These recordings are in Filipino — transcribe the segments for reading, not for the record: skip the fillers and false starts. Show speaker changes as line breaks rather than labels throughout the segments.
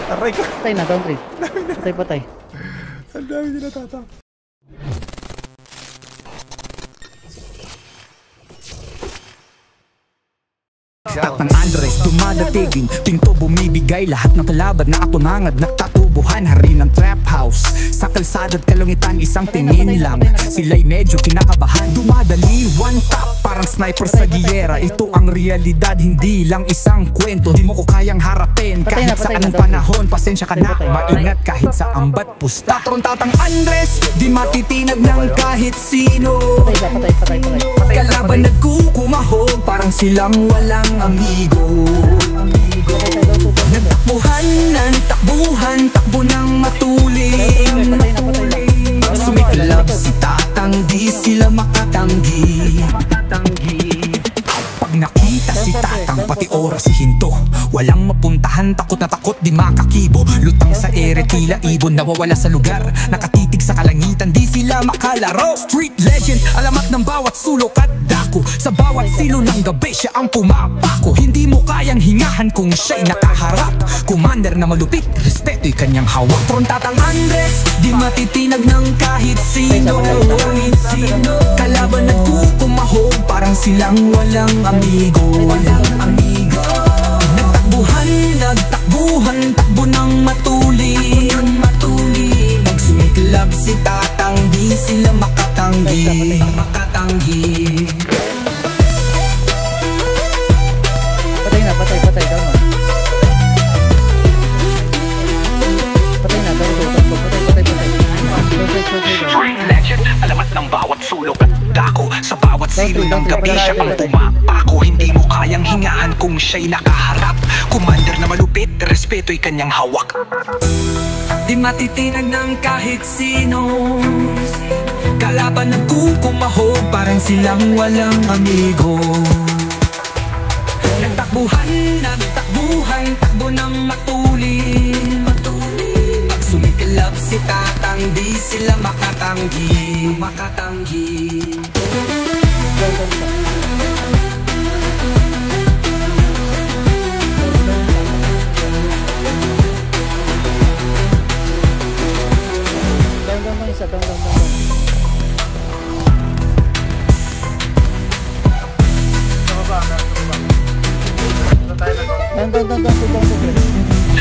Aray ko.
Patay na, down 3. Patay, patay.
Ang dami nila tata.
At ng Andres dumadatigin, pinto bumibigay, lahat ng kalaban na ako nangad nagtatubuhan, hari ng trap house. Sa kalsada't kalungitan, isang tingin lang, sila'y medyo kinakabahan. Dumadali, one tap, parang sniper sa giyera. Ito ang realidad, hindi lang isang kwento. Di mo ko kayang harapin, kahit sa anong panahon. Pasensya ka na, maingat kahit sa ambat pusta. Patron tatang Andres, di matitinag ng kahit sino. Kalaban nagkukumahog, parang silang walang amigo. Nagtakbuhan ng takbuhan, takbo ng matuling. Sumiklab si tatang, di sila makatanggi. Pag nakita si tatang, pati oras si hinto. Walang mapuntahan, takot na takot, di makakibo. Lutang sa ere, tila ibon, nawawala sa lugar. Nakatitig sa kalangitan, di sila makalaro. Street legend, alamat ng bawat sulok at dako. Sa bawat silo ng gabi, siya ang pumapako. Hindi mo kayang hingahan kung siya'y nakaharap. Commander na malupit, respeto'y kanyang hawak. Patron tatang Andres, di matitinag ng kahit sino. Kalaban nagkukumahog, parang silang walang amigo. Nagtakbuhan, takbo ng matuling. Pag sumiklab si tatang, di sila makatanggi.
Patay na, patay, down na. Patay na, down, patay.
Street legend, alamat ng bawat sulok at dako. Sa bawat silo ng gabi, siya ang pumapako. Hindi mo kayang hingaan kung siya'y nakaharap. Commander na malupit, respeto'y kanyang hawak. Di matitinag ng kahit sino. Kalaban nagkukumahog, parang silang walang amigo. Nagtakbuhan, takbo ng matuling. Pag sumiklab si tatang, di sila makatanggi.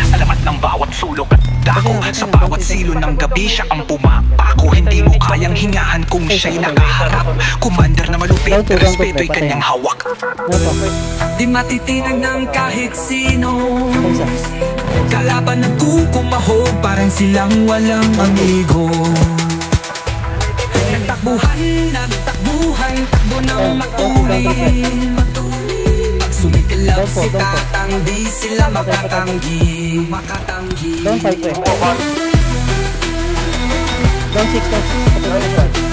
Alamat ng bawat sulok at dako. Sa bawat silo ng gabi, siya ang pumapako. Hindi mo kayang hingahan kung siya'y nakaharap. Commander na malupit, respeto'y kanyang hawak. Di matitinag ng kahit sino. Kalaban nagkukumahog, parang silang walang amigo. Nagtakbuhan, takbo ng matuling. Sumiklab si tatang, di sila makatanggi.
Down 5 eh. Down 6,